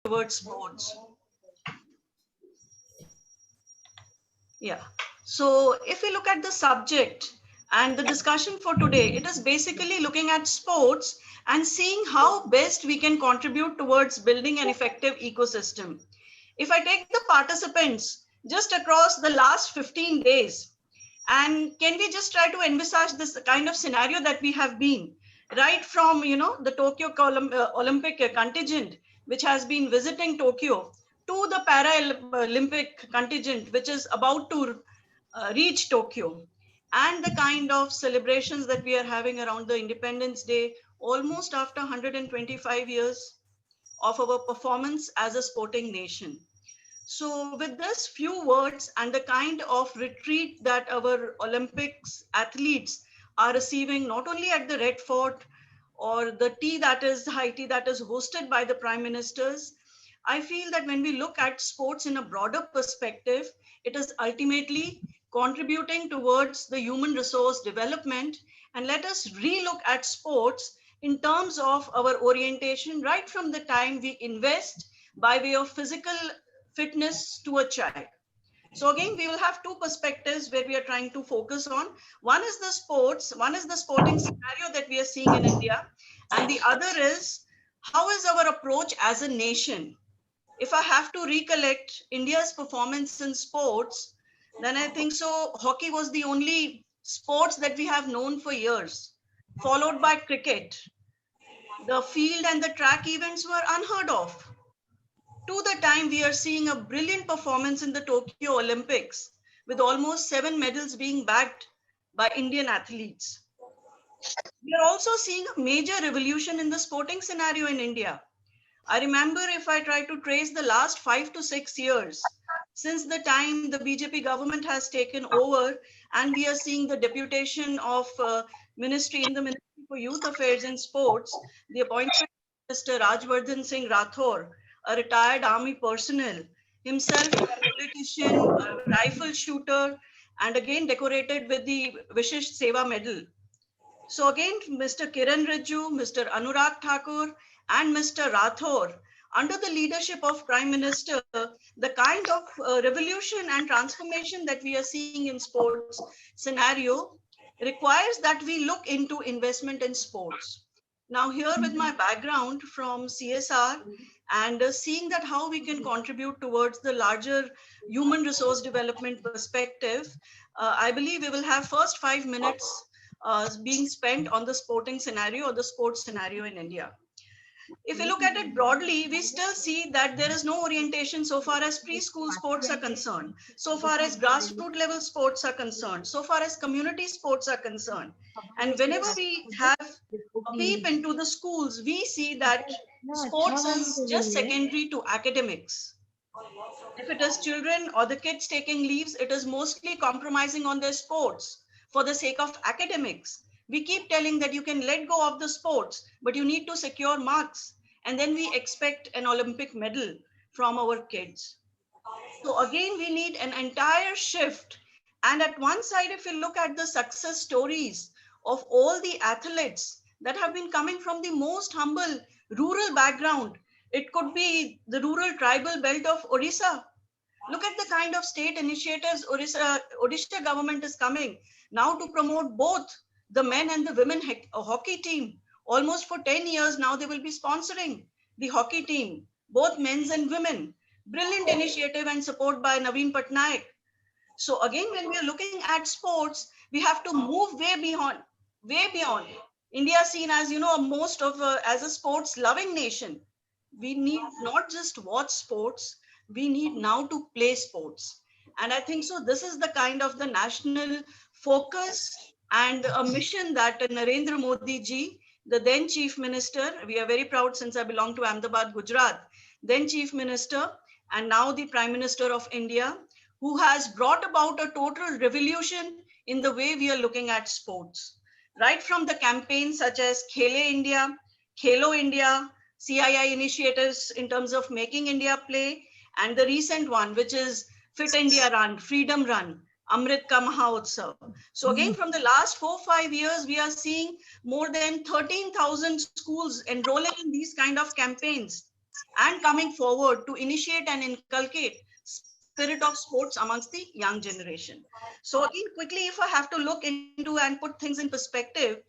towards sports. Yeah. So if we look at the subject and the discussion for today, it is basically looking at sports and seeing how best we can contribute towards building an effective ecosystem. If I take the participants just across the last 15 days, and can we just try to envisage this kind of scenario that we have been right from, the Tokyo Olympic contingent, which has been visiting Tokyo, to the Paralympic contingent, which is about to reach Tokyo, and the kind of celebrations that we are having around the Independence Day, almost after 125 years of our performance as a sporting nation. So, with this few words and the kind of retreat that our Olympics athletes are receiving, not only at the Red Fort or the tea that is high tea that is hosted by the prime ministers, I feel that when we look at sports in a broader perspective, it is ultimately contributing towards the human resource development. And let us relook at sports in terms of our orientation right from the time we invest by way of physical fitness to a child. So again, we will have two perspectives where we are trying to focus on. One is the sports, one is the sporting scenario that we are seeing in India, and the other is how is our approach as a nation. If I have to recollect India's performance in sports, then I think so hockey was the only sports that we have known for years, followed by cricket. The field and the track events were unheard of. To the time we are seeing a brilliant performance in the Tokyo Olympics with almost 7 medals being bagged by Indian athletes. We are also seeing a major revolution in the sporting scenario in India. I remember if I try to trace the last 5 to 6 years, since the time the BJP government has taken over and we are seeing the deputation of ministry in the Ministry for Youth Affairs and Sports, the appointment of Mr. Rajvardhan Singh Rathore, a retired army personnel, himself a politician, a rifle shooter, and again decorated with the Vishish Seva medal. So again, Mr. Kiran Rijiju, Mr. Anurag Thakur, and Mr. Rathore, under the leadership of Prime Minister, the kind of revolution and transformation that we are seeing in sports scenario requires that we look into investment in sports. Now here with my background from CSR and seeing that how we can contribute towards the larger human resource development perspective, I believe we will have first 5 minutes being spent on the sporting scenario or the sports scenario in India. If you look at it broadly, we still see that there is no orientation so far as preschool sports are concerned, so far as grassroots level sports are concerned, so far as community sports are concerned. And whenever we have a peep into the schools, we see that sports is just secondary to academics. If it is children or the kids taking leaves, it is mostly compromising on their sports for the sake of academics. We keep telling that you can let go of the sports, but you need to secure marks. And then we expect an Olympic medal from our kids. So again, we need an entire shift. And at one side, if you look at the success stories of all the athletes that have been coming from the most humble rural background, it could be the rural tribal belt of Odisha. Look at the kind of state initiatives Odisha government is coming now to promote both the men and the women hockey team. Almost for 10 years now, they will be sponsoring the hockey team, both men's and women. Brilliant initiative and support by Naveen Patnaik. So again, when we are looking at sports, we have to move way beyond. India is seen as, most of as a sports loving nation. We need not just watch sports, we need now to play sports. And I think so this is the kind of the national focus and a mission that Narendra Modi ji, the then chief minister, we are very proud since I belong to Ahmedabad, Gujarat, then chief minister and now the prime minister of India, who has brought about a total revolution in the way we are looking at sports. Right from the campaigns such as Khele India, Khelo India, CII initiatives in terms of making India play, and the recent one, which is Fit India Run, Freedom Run, Amrit Ka Mahotsav. So again, from the last 4 5 years, we are seeing more than 13,000 schools enrolling in these kind of campaigns. and coming forward to initiate and inculcate spirit of sports amongst the young generation. So again, quickly, if I have to look into and put things in perspective,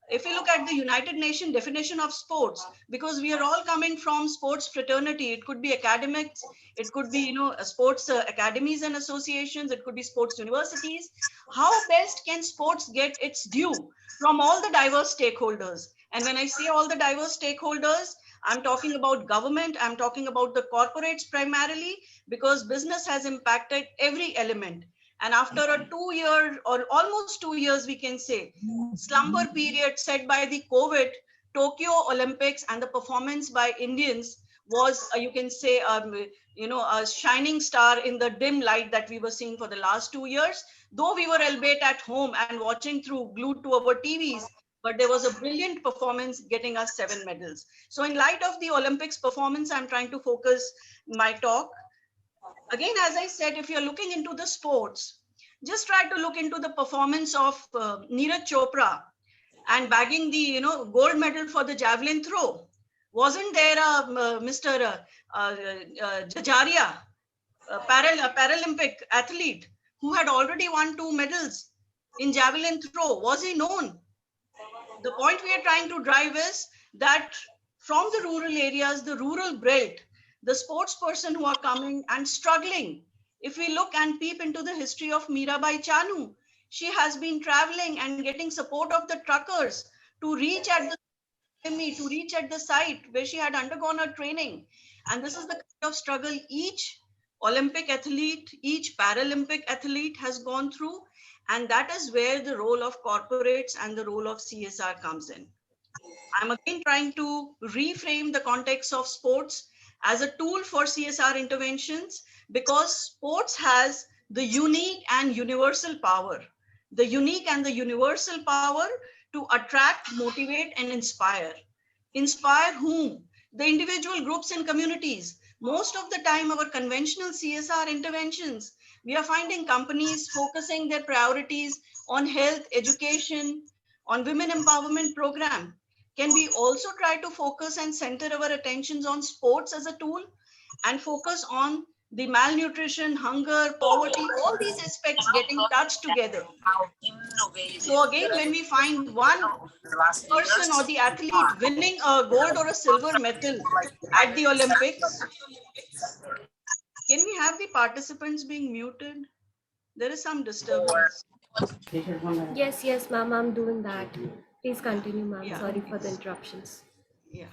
if you look at the United Nations definition of sports, because we are all coming from sports fraternity, it could be academics, it could be, sports academies and associations, it could be sports universities. How best can sports get its due from all the diverse stakeholders? And when I say all the diverse stakeholders, I'm talking about government, I'm talking about the corporates primarily, because business has impacted every element. And after a 2 year or almost 2 years, we can say, slumber period set by the COVID, Tokyo Olympics and the performance by Indians was, you can say, a shining star in the dim light that we were seeing for the last 2 years. Though we were albeit at home and watching through glued to our TVs, but there was a brilliant performance getting us 7 medals. So in light of the Olympics performance, I'm trying to focus my talk. Again, as I said, if you're looking into the sports, just try to look into the performance of Neeraj Chopra and bagging the gold medal for the javelin throw. Wasn't there a Mr. Jajaria, a Paralympic athlete who had already won 2 medals in javelin throw? Was he known? The point we are trying to drive is that from the rural areas, the rural belt, the sports person who are coming and struggling. If we look and peep into the history of Mirabai Chanu, she has been traveling and getting support of the truckers to reach at the to reach at the site where she had undergone her training. And this is the kind of struggle each Olympic athlete, each Paralympic athlete has gone through. And that is where the role of corporates and the role of CSR comes in. I'm again trying to reframe the context of sports as a tool for CSR interventions, because sports has the unique and universal power. The unique and the universal power to attract, motivate, and inspire. Inspire whom? The individual groups and communities. Most of the time, our conventional CSR interventions, we are finding companies focusing their priorities on health, education, on women empowerment program. Can we also try to focus and center our attentions on sports as a tool and focus on the malnutrition, hunger, poverty, all these aspects getting touched together? So again, when we find one person or the athlete winning a gold or a silver medal at the Olympics, can we have the participants being muted? There is some disturbance. Yes, ma'am, I'm doing that. Please continue, ma'am. Yeah. Sorry for the interruptions. Yeah.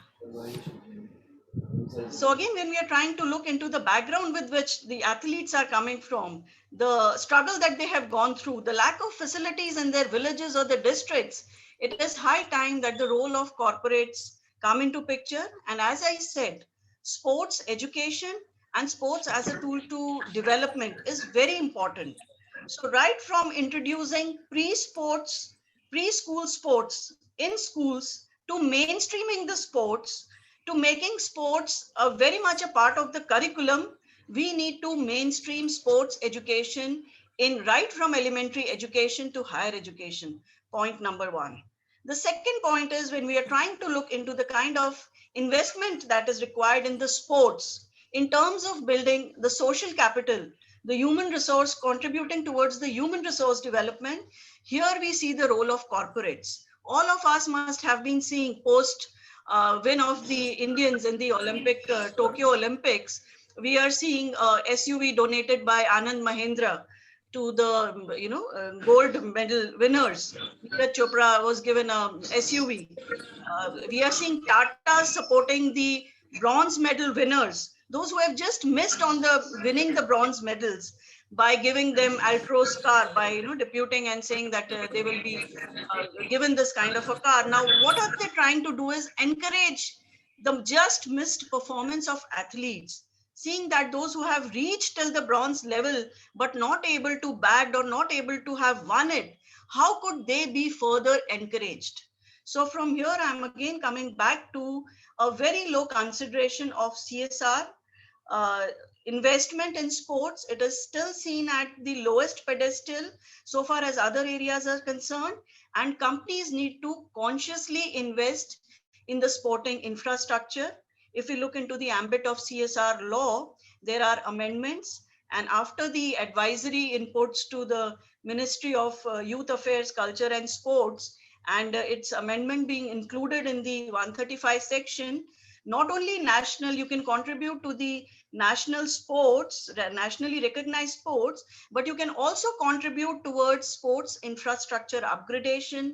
So again, when we are trying to look into the background with which the athletes are coming from, the struggle that they have gone through, the lack of facilities in their villages or the districts, it is high time that the role of corporates come into picture. And as I said, sports education and sports as a tool to development is very important. So right from introducing pre-sports, preschool sports in schools, to mainstreaming the sports, to making sports very much a part of the curriculum, we need to mainstream sports education in right from elementary education to higher education. Point number one. The second point is when we are trying to look into the kind of investment that is required in the sports in terms of building the social capital, the human resource contributing towards the human resource development, here we see the role of corporates. All of us must have been seeing post win of the Indians in the Tokyo Olympics. We are seeing SUV donated by Anand Mahendra to the gold medal winners. Neeraj Chopra was given a SUV. We are seeing Tata supporting the bronze medal winners, those who have just missed on the winning the bronze medals, by giving them Altro's car, by deputing and saying that they will be given this kind of a car. Now, what are they trying to do is encourage the just missed performance of athletes, seeing that those who have reached till the bronze level but not able to bag or not able to have won it, how could they be further encouraged? So from here, I'm again coming back to a very low consideration of CSR. Uh, Investment in sports, it is still seen at the lowest pedestal so far as other areas are concerned, and companies need to consciously invest in the sporting infrastructure, if we look into the ambit of CSR law, there are amendments. And after the advisory inputs to the Ministry of Youth Affairs, Culture and Sports, and its amendment being included in the 135 section, not only national, you can contribute to the national sports, nationally recognized sports, but you can also contribute towards sports infrastructure upgradation,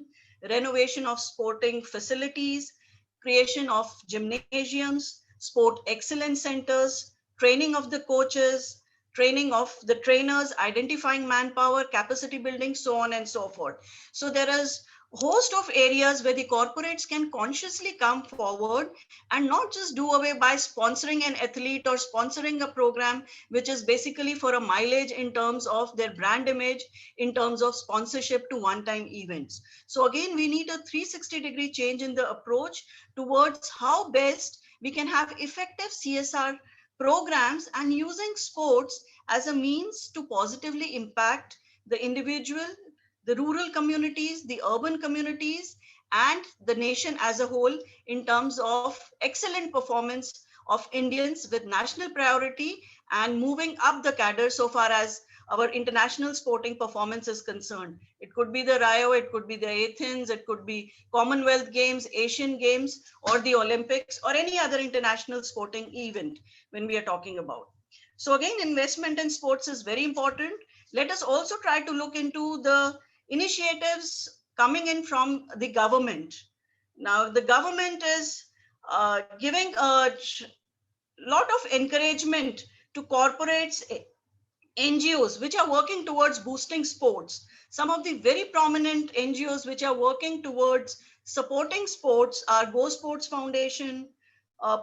renovation of sporting facilities, creation of gymnasiums, sport excellence centers, training of the coaches, training of the trainers, identifying manpower, capacity building, so on and so forth. So there is a host of areas where the corporates can consciously come forward and not just do away by sponsoring an athlete or sponsoring a program, which is basically for a mileage in terms of their brand image, in terms of sponsorship to one-time events. So again, we need a 360-degree change in the approach towards how best we can have effective CSR programs and using sports as a means to positively impact the individual, the rural communities, the urban communities, and the nation as a whole in terms of excellent performance of Indians with national priority and moving up the cadre so far as our international sporting performance is concerned. It could be the Rio, it could be the Athens, it could be Commonwealth Games, Asian Games, or the Olympics, or any other international sporting event when we are talking about. So again, investment in sports is very important. Let us also try to look into the initiatives coming in from the government. Now, the government is giving a lot of encouragement to corporates, NGOs, which are working towards boosting sports. Some of the very prominent NGOs which are working towards supporting sports are Go Sports Foundation,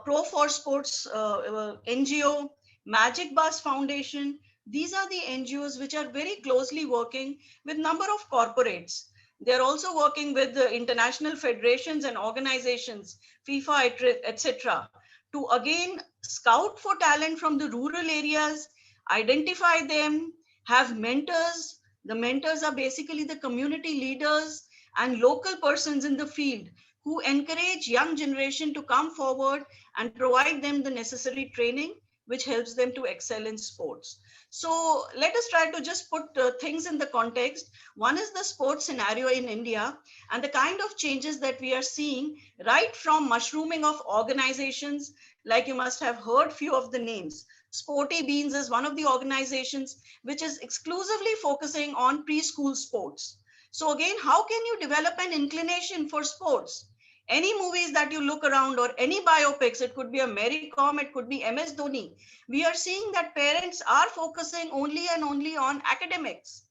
Pro for Sports NGO, Magic Bus Foundation. These are the NGOs which are very closely working with number of corporates. They're also working with the international federations and organizations, FIFA, etc., to again scout for talent from the rural areas, identify them, have mentors. The mentors are basically the community leaders and local persons in the field who encourage young generation to come forward and provide them the necessary training which helps them to excel in sports. So let us try to just put things in the context. One is the sports scenario in India and the kind of changes that we are seeing right from mushrooming of organizations, like you must have heard few of the names. Sporty Beans is one of the organizations which is exclusively focusing on preschool sports. So again, how can you develop an inclination for sports? Any movies that you look around or any biopics, it could be a Mary Com, it could be MS Dhoni. We are seeing that parents are focusing only and only on academics.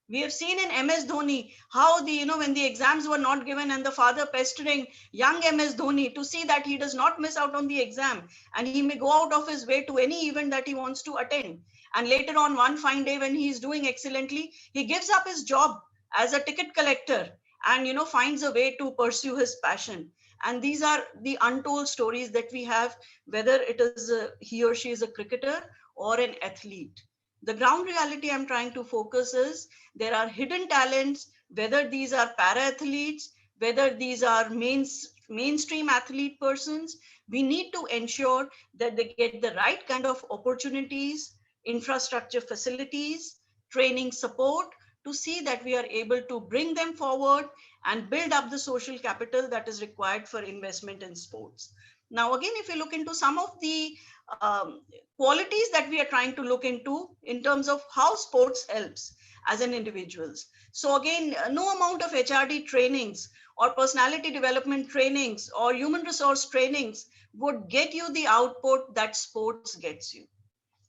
We have seen in MS Dhoni how when the exams were not given and the father pestering young MS Dhoni to see that he does not miss out on the exam and he may go out of his way to any event that he wants to attend. And later on, one fine day when he is doing excellently, he gives up his job as a ticket collector and finds a way to pursue his passion. And these are the untold stories that we have, whether it is he or she is a cricketer or an athlete. The ground reality I'm trying to focus is there are hidden talents, whether these are para athletes, whether these are mainstream athlete persons. We need to ensure that they get the right kind of opportunities, infrastructure facilities, training support to see that we are able to bring them forward and build up the social capital that is required for investment in sports. Now, again, if we look into some of the qualities that we are trying to look into in terms of how sports helps as an individuals. So again, no amount of HRD trainings or personality development trainings or human resource trainings would get you the output that sports gets you.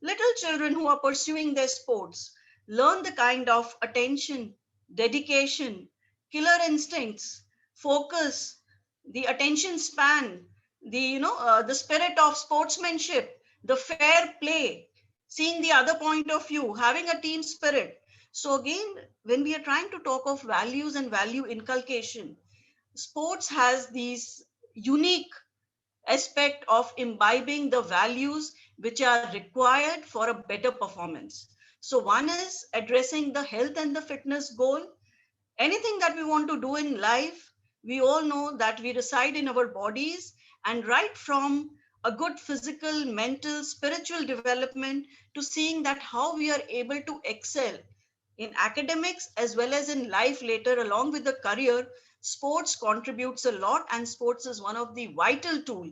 Little children who are pursuing their sports learn the kind of attention, dedication, killer instincts, focus, the attention span, the spirit of sportsmanship, the fair play, seeing the other point of view, having a team spirit. So again, when we are trying to talk of values and value inculcation, sports has these unique aspect of imbibing the values which are required for a better performance. So one is addressing the health and the fitness goal. Anything that we want to do in life, we all know that we reside in our bodies, and right from a good physical, mental, spiritual development, to seeing that how we are able to excel in academics as well as in life later along with the career. Sports contributes a lot, and sports is one of the vital tool.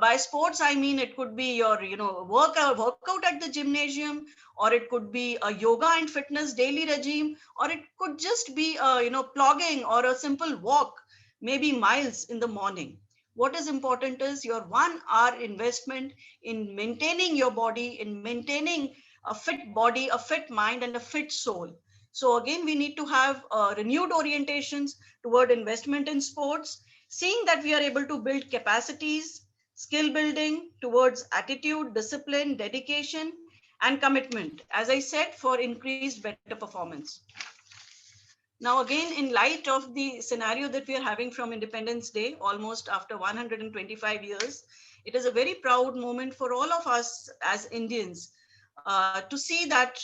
By sports I mean it could be your workout at the gymnasium, or it could be a yoga and fitness daily regime, or it could just be plogging or a simple walk, maybe miles in the morning. What is important is your 1 hour investment in maintaining your body, in maintaining a fit body, a fit mind, and a fit soul. So again, we need to have renewed orientations toward investment in sports, seeing that we are able to build capacities, skill building towards attitude, discipline, dedication, and commitment, as I said, for increased better performance. Now, again, in light of the scenario that we are having from Independence Day, almost after 125 years, it is a very proud moment for all of us as Indians to see that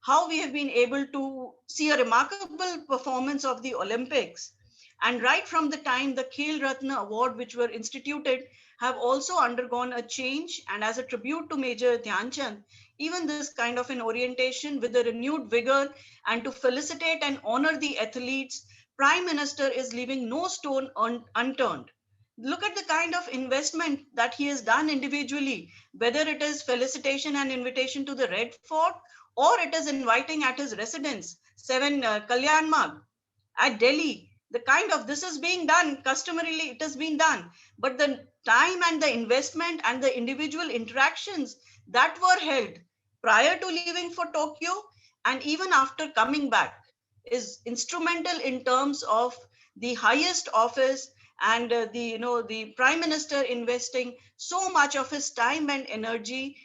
how we have been able to see a remarkable performance of the Olympics. And right from the time the Khel Ratna Award, which were instituted, have also undergone a change. And as a tribute to Major Dhyan Chand, even this kind of an orientation with a renewed vigor, and to felicitate and honor the athletes, Prime Minister is leaving no stone unturned. Look at the kind of investment that he has done individually, whether it is felicitation and invitation to the Red Fort, or it is inviting at his residence, 7 Kalyan Marg at Delhi. The kind of this is being done customarily, it has been done. But the time and the investment and the individual interactions that were held prior to leaving for Tokyo and even after coming back is instrumental in terms of the highest office, and the prime minister investing so much of his time and energy,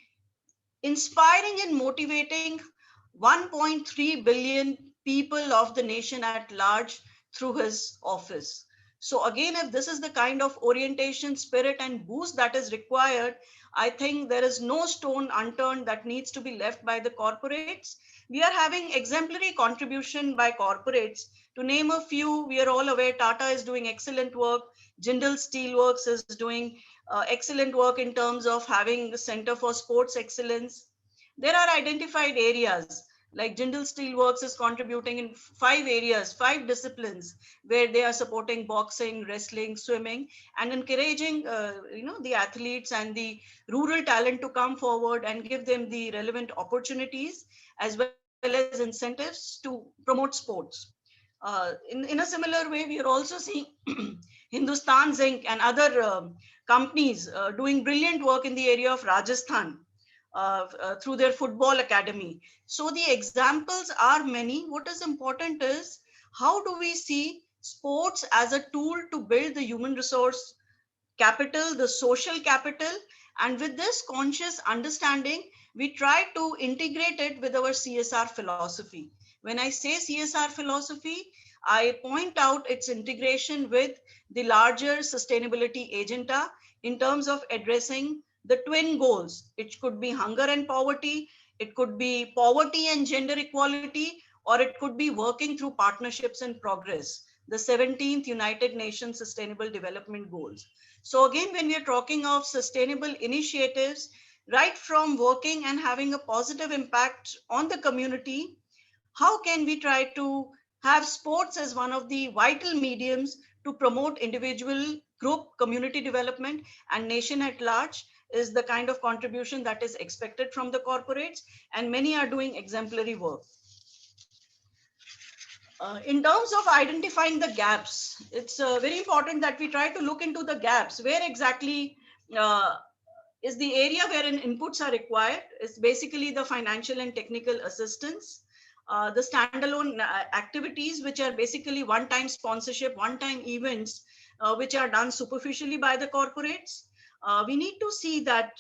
inspiring and motivating 1.3 billion people of the nation at large through his office. So again, if this is the kind of orientation, spirit, and boost that is required, I think there is no stone unturned that needs to be left by the corporates. We are having exemplary contribution by corporates. To name a few, we are all aware Tata is doing excellent work. Jindal Steelworks is doing excellent work in terms of having the Center for Sports Excellence. There are identified areas like Jindal Steelworks is contributing in 5 areas, 5 disciplines, where they are supporting boxing, wrestling, swimming, and encouraging the athletes and the rural talent to come forward and give them the relevant opportunities as well as incentives to promote sports. In a similar way, we are also seeing Hindustan Zinc and other companies doing brilliant work in the area of Rajasthan through their football academy. So the examples are many. What is important is how do we see sports as a tool to build the human resource capital, the social capital. And with this conscious understanding, we try to integrate it with our CSR philosophy. When I say CSR philosophy, I point out its integration with the larger sustainability agenda in terms of addressing the twin goals. It could be hunger and poverty, it could be poverty and gender equality, or it could be working through partnerships and progress, the 17th United Nations Sustainable Development Goals. So again, when we are talking of sustainable initiatives, right from working and having a positive impact on the community, how can we try to have sports as one of the vital mediums to promote individual, group, community development, and nation at large is the kind of contribution that is expected from the corporates, and many are doing exemplary work. In terms of identifying the gaps, it's very important that we try to look into the gaps. Where exactly is the area wherein inputs are required? It's basically the financial and technical assistance, the standalone activities, which are basically one-time sponsorship, one-time events, which are done superficially by the corporates. We need to see that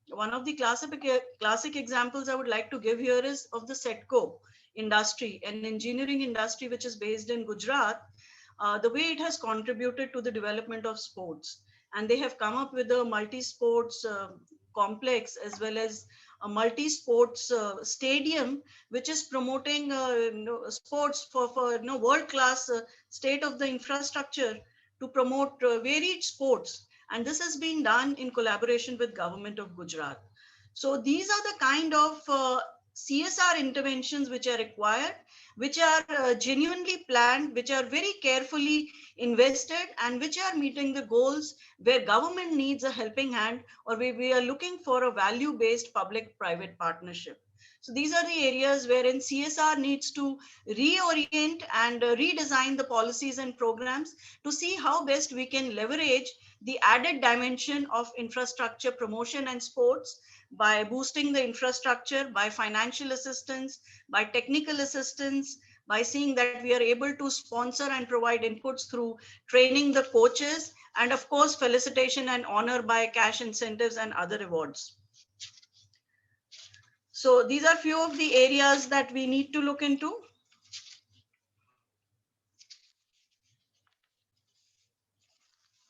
one of the classic examples I would like to give here is of the SETCO industry, an engineering industry which is based in Gujarat, the way it has contributed to the development of sports. And they have come up with a multi-sports complex as well as a multi-sports stadium, which is promoting sports for world-class state of the infrastructure to promote varied sports. And this has been done in collaboration with Government of Gujarat. So these are the kind of CSR interventions which are required, which are genuinely planned, which are very carefully invested, and which are meeting the goals where government needs a helping hand, or where we are looking for a value-based public-private partnership. So these are the areas wherein CSR needs to reorient and redesign the policies and programs to see how best we can leverage the added dimension of infrastructure promotion and sports by boosting the infrastructure, by financial assistance, by technical assistance, by seeing that we are able to sponsor and provide inputs through training the coaches, and of course, felicitation and honor by cash incentives and other rewards. So these are few of the areas that we need to look into.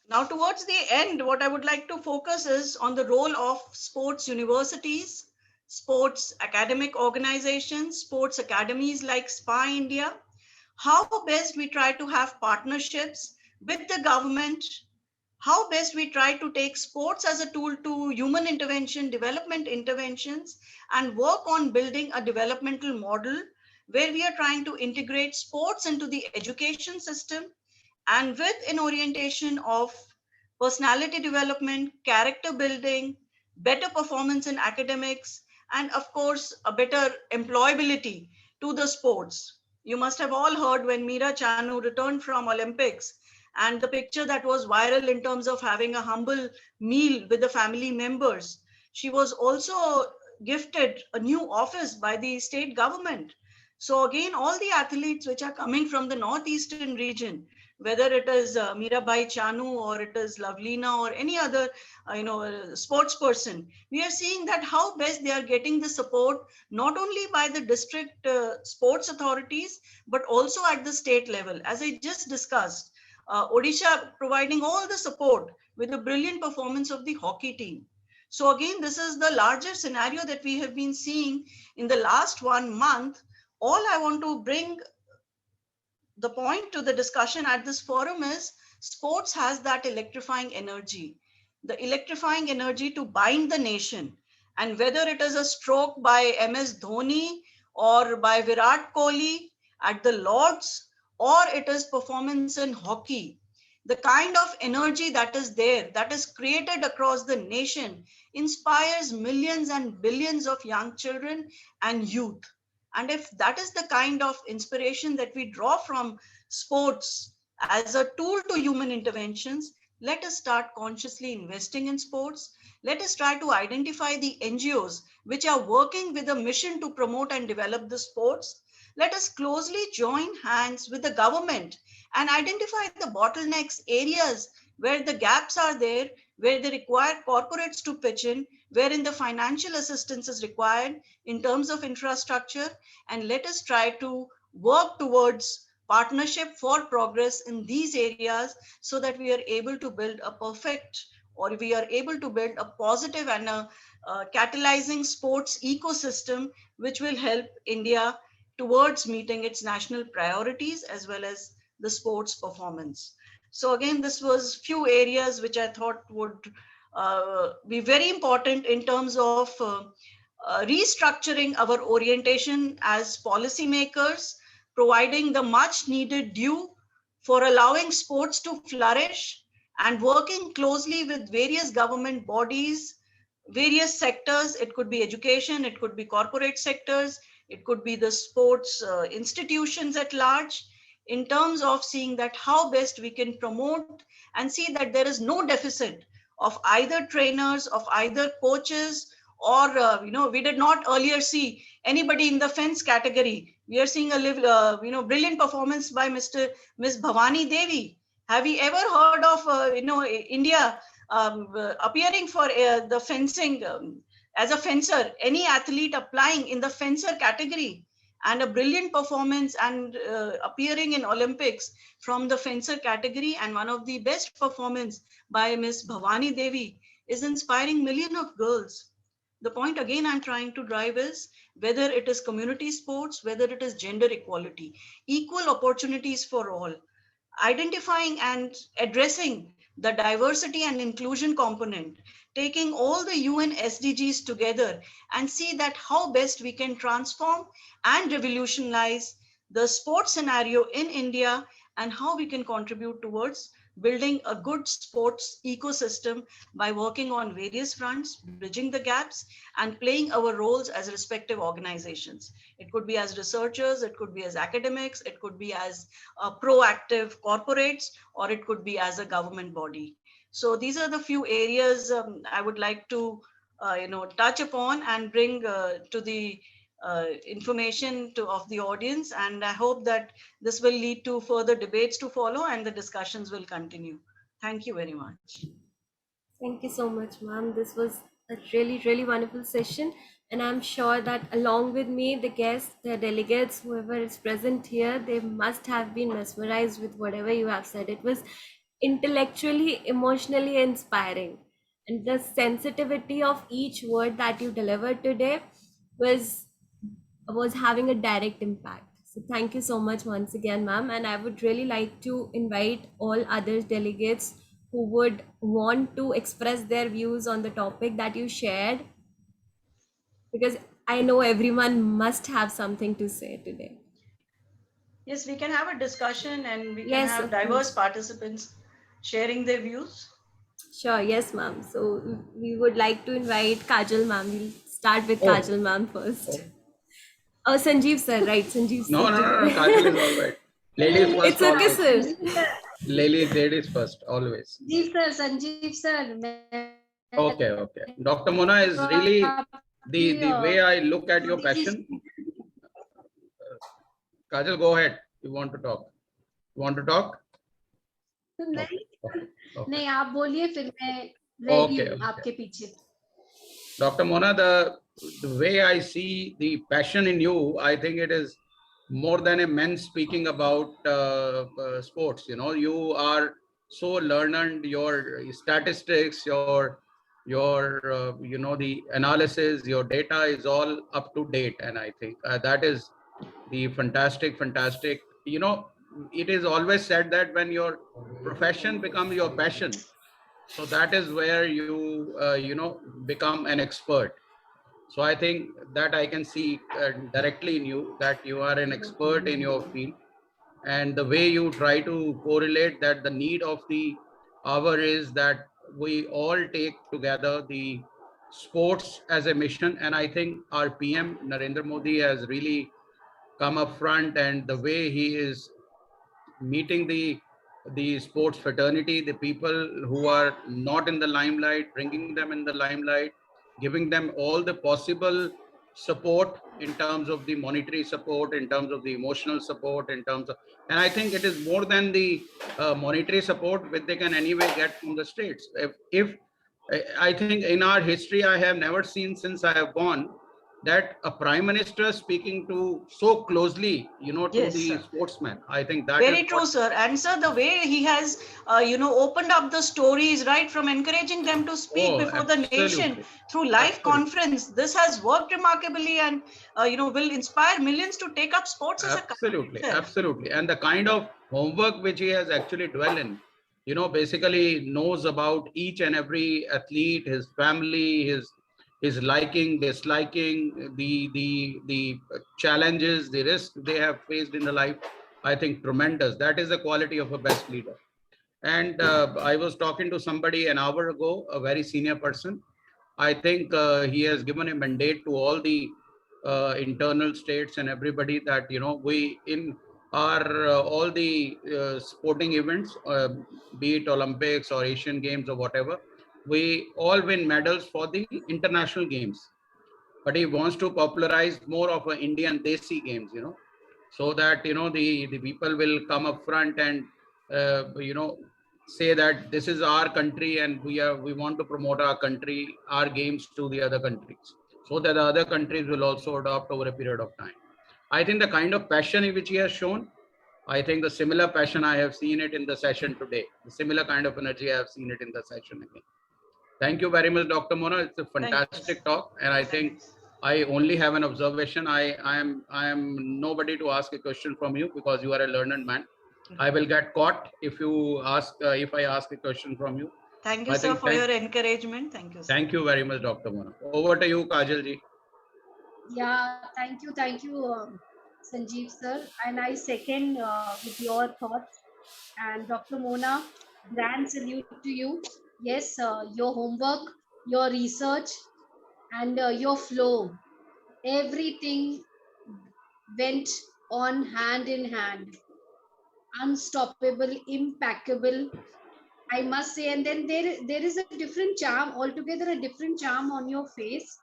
Now, towards the end, what I would like to focus is on the role of sports universities, sports academic organizations, sports academies like SPA India, how best we try to have partnerships with the government, how best we try to take sports as a tool to human intervention, development interventions, and work on building a developmental model where we are trying to integrate sports into the education system, and with an orientation of personality development, character building, better performance in academics, and of course, a better employability to the sports. You must have all heard when Meera Chanu returned from Olympics, and the picture that was viral in terms of having a humble meal with the family members. She was also gifted a new office by the state government. So again, all the athletes which are coming from the northeastern region, whether it is Mirabai Chanu or it is Lavlina or any other sports person, we are seeing that how best they are getting the support not only by the district sports authorities but also at the state level. As I just discussed, Odisha providing all the support with the brilliant performance of the hockey team. So again, this is the larger scenario that we have been seeing in the last 1 month. All I want to bring the point to the discussion at this forum is sports has that electrifying energy, the electrifying energy to bind the nation. And whether it is a stroke by MS Dhoni or by Virat Kohli at the Lords, or it is performance in hockey, the kind of energy that is there, that is created across the nation, inspires millions and billions of young children and youth. And if that is the kind of inspiration that we draw from sports as a tool to human interventions, let us start consciously investing in sports. Let us try to identify the NGOs which are working with a mission to promote and develop the sports. Let us closely join hands with the government and identify the bottlenecks, areas where the gaps are there, where they require corporates to pitch in, wherein the financial assistance is required in terms of infrastructure, and let us try to work towards partnership for progress in these areas so that we are able to build a perfect, or we are able to build a positive and a catalyzing sports ecosystem which will help India towards meeting its national priorities as well as the sports performance. So again, this was few areas which I thought would be very important in terms of restructuring our orientation as policymakers, providing the much needed due for allowing sports to flourish, and working closely with various government bodies, various sectors. It could be education, it could be corporate sectors, it could be the sports institutions at large, in terms of seeing that how best we can promote and see that there is no deficit of either trainers, of either coaches, or we did not earlier see anybody in the fence category. We are seeing brilliant performance by Miss Bhavani Devi. Have we ever heard of India appearing for the fencing as a fencer, any athlete applying in the fencer category, and a brilliant performance and appearing in Olympics from the fencer category, and one of the best performance by Miss Bhavani Devi is inspiring millions of girls. The point again I'm trying to drive is whether it is community sports, whether it is gender equality, equal opportunities for all, identifying and addressing the diversity and inclusion component, taking all the UN SDGs together and see that how best we can transform and revolutionize the sports scenario in India and how we can contribute towards building a good sports ecosystem by working on various fronts, bridging the gaps, and playing our roles as respective organizations. It could be as researchers, it could be as academics, it could be as proactive corporates, or it could be as a government body. So these are the few areas I would like to touch upon and bring to the information of the audience. And I hope that this will lead to further debates to follow and the discussions will continue. Thank you very much. Thank you so much, ma'am. This was a really, really wonderful session. And I'm sure that along with me, the guests, the delegates, whoever is present here, they must have been mesmerized with whatever you have said. It was intellectually, emotionally inspiring. And the sensitivity of each word that you delivered today was having a direct impact. So thank you so much once again, ma'am. And I would really like to invite all other delegates who would want to express their views on the topic that you shared, because I know everyone must have something to say today. Yes, we can have a discussion and we can Yes, have of diverse course. participants sharing their views. Sure, yes, ma'am. So we would like to invite Kajal, ma'am. We'll start with Oh, Kajal, ma'am, first. Oh, Sanjeev sir, right? Sanjeev sir. no. Kajal is all right. Ladies first, It's okay, always. sir. Ladies first, always. Ji sir, Sanjeev sir. Okay. Dr. Mona is really the way I look at your passion. Kajal, go ahead. You want to talk? You want to talk? नहीं, आप बोलिए, फिर मैं ready हूँ आपके पीछे. Dr. Mona, the way I see the passion in you, I think it is more than a man speaking about sports. You know, you are so learned. Your statistics, your the analysis, your data is all up to date, and I think that is the fantastic. You know, it is always said that when your profession becomes your passion, so that is where you become an expert. So I think that I can see directly in you that you are an expert in your field, and the way you try to correlate that the need of the hour is that we all take together the sports as a mission. And I think our PM Narendra Modi has really come up front, and the way he is meeting the sports fraternity, the people who are not in the limelight, bringing them in the limelight, giving them all the possible support in terms of the monetary support, in terms of the emotional support, in terms of, and I think it is more than the monetary support which they can anyway get from the states. If I think in our history, I have never seen since I have gone that a prime minister speaking to so closely, to Yes, the sir. sportsman. I think that Very is true, sir. And sir, the way he has, opened up the stories, right, from encouraging them to speak before the nation through live conference, this has worked remarkably and, will inspire millions to take up sports as a career. Absolutely. And the kind of homework which he has actually dwelled in, basically knows about each and every athlete, his family, his liking, disliking, the challenges, the risks they have faced in the life. I think tremendous. That is the quality of a best leader. And I was talking to somebody an hour ago, a very senior person. I think he has given a mandate to all the internal states and everybody that, we in our all the sporting events, be it Olympics or Asian Games or whatever, we all win medals for the international games. But he wants to popularize more of an Indian Desi games, so that, the people will come up front and, say that this is our country and we want to promote our country, our games to the other countries, so that the other countries will also adopt over a period of time. I think the kind of passion in which he has shown, I think the similar passion I have seen it in the session today. The similar kind of energy I have seen it in the session again. Thank you very much, Dr. Mona. It's a fantastic talk, and I think I only have an observation. I am nobody to ask a question from you because you are a learned man. I will get caught if you ask, if I ask a question from you. Thank you, I sir, think for your encouragement. Thank you, sir. Thank you very much, Dr. Mona. Over to you, Kajal ji. Yeah, thank you, Sanjeev sir. And I second with your thoughts. And Dr. Mona, grand salute to you. Yes, your homework, your research, and your flow, everything went on hand in hand, unstoppable, impeccable, I must say. And then there is a different charm altogether, a different charm on your face.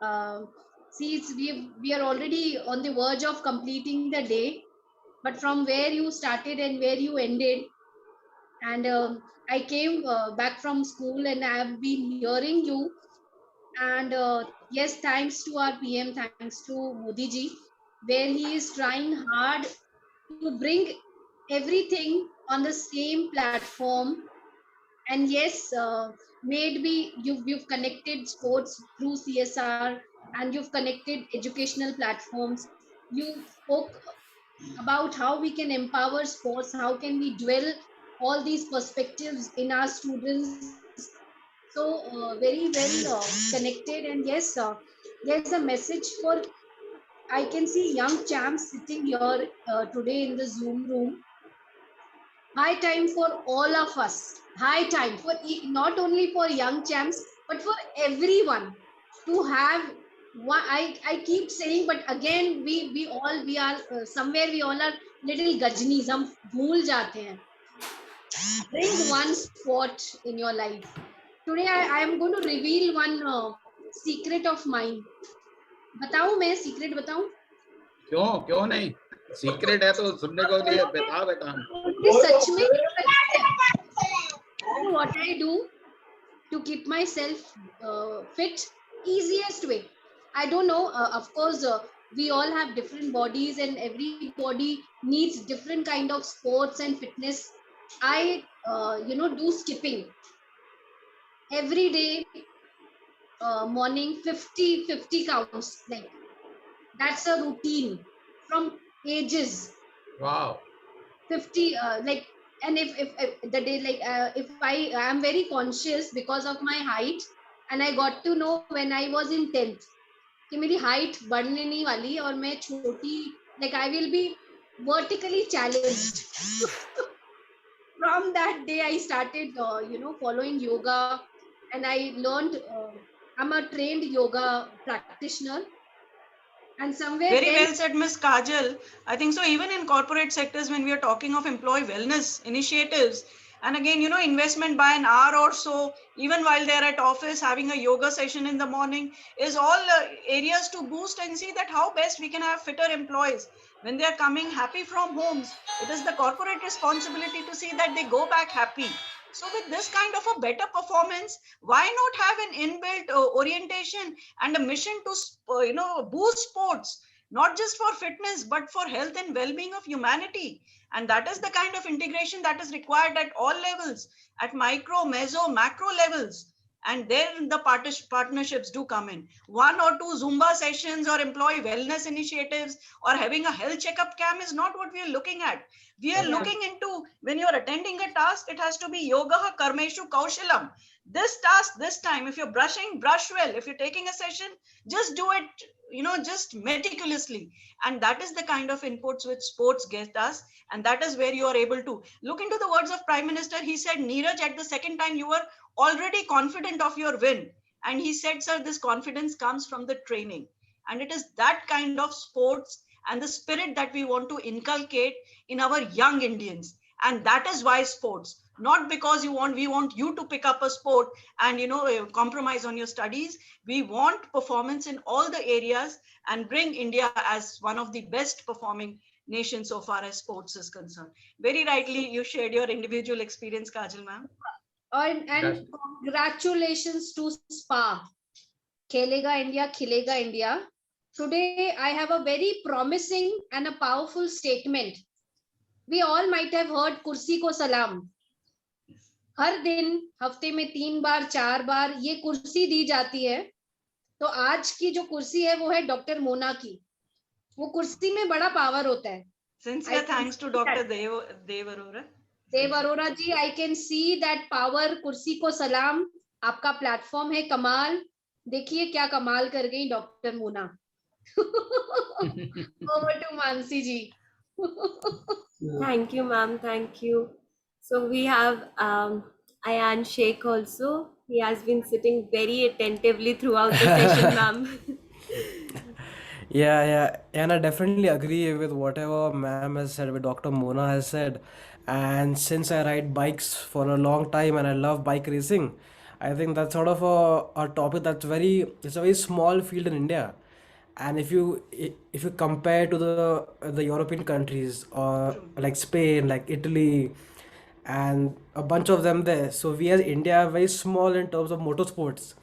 Uh, See, we are already on the verge of completing the day, but from where you started and where you ended, and I came back from school and I have been hearing you. And yes, thanks to our PM, thanks to Modi ji, where he is trying hard to bring everything on the same platform. And yes, maybe you've connected sports through CSR, and you've connected educational platforms. You spoke about how we can empower sports, how can we dwell all these perspectives in our students. So very well connected. And yes, there's a message for, I can see young champs sitting here today in the Zoom room. High time for all of us, high time for not only for young champs but for everyone to have one. I keep saying, but again we are somewhere, we all are little gajnis, hum bhool jate hain. Bring one sport in your life. Today I am going to reveal one secret of mine. बताऊं मैं secret बताऊं? क्यों नहीं? Secret है तो सुनने को लिए बता हम. सच में what I do to keep myself fit, easiest way. I don't know, of course, we all have different bodies and everybody needs different kind of sports and fitness. I do skipping every day, morning, 50 counts, like that's a routine from ages. Wow. 50 like. And if the day, like if I am very conscious because of my height, and I got to know when I was in 10th कि मेरी height बढ़ने नहीं वाली और मैं छोटी, like I will be vertically challenged. From that day I started following yoga, and I learned, I'm a trained yoga practitioner. And somewhere Very then, well said, Ms. Kajal. I think so. Even in corporate sectors, when we are talking of employee wellness initiatives, and again, investment by an hour or so, even while they're at office, having a yoga session in the morning is all areas to boost and see that how best we can have fitter employees. When they are coming happy from homes, it is the corporate responsibility to see that they go back happy. So with this kind of a better performance, why not have an inbuilt orientation and a mission to boost sports, not just for fitness but for health and well-being of humanity? And that is the kind of integration that is required at all levels, at micro, meso, macro levels. And then the partnerships do come in. 1 or 2 Zumba sessions or employee wellness initiatives or having a health checkup camp is not what we are looking at. We are looking into, when you are attending a task, it has to be yoga karmeshu kaushalam. This task, this time, if you're brushing, brush well. If you're taking a session, just do it, just meticulously. And that is the kind of inputs which sports get us. And that is where you are able to look into the words of Prime Minister. He said, Neeraj, at the second time, you were already confident of your win. And he said, sir, this confidence comes from the training. And it is that kind of sports and the spirit that we want to inculcate in our young Indians. And that is why sports, not because we want you to pick up a sport and compromise on your studies. We want performance in all the areas and bring India as one of the best performing nations so far as sports is concerned. Very rightly you shared your individual experience, Kajal ma'am. And congratulations to SPA, Khelega India, Khilega India. Today I have a very promising and a powerful statement. We all might have heard kursi ko salam. हर दिन हफ्ते में 3 बार 4 बार ये कुर्सी दी जाती है. तो आज की जो कुर्सी है वो है डॉक्टर मोना की. वो कुर्सी में बड़ा पावर होता है. Sincere I can thanks to see Dr. that. Dev Arora. Dev Arora ji, I can see that power. कुर्सी को सलाम, आपका प्लेटफॉर्म है कमाल. देखिए क्या कमाल कर गई doctor Mona. Over to Mansi ji. Thank you, ma'am. Thank you. So we have Ayan Sheikh also. He has been sitting very attentively throughout the session, ma'am. Yeah, and I definitely agree with whatever ma'am has said, what Dr. Mona has said. And since I ride bikes for a long time and I love bike racing, I think that's sort of a topic that's it's a very small field in India. And if you compare to the European countries or True. like Spain, like Italy, and a bunch of them there, so we as India are very small in terms of motorsports.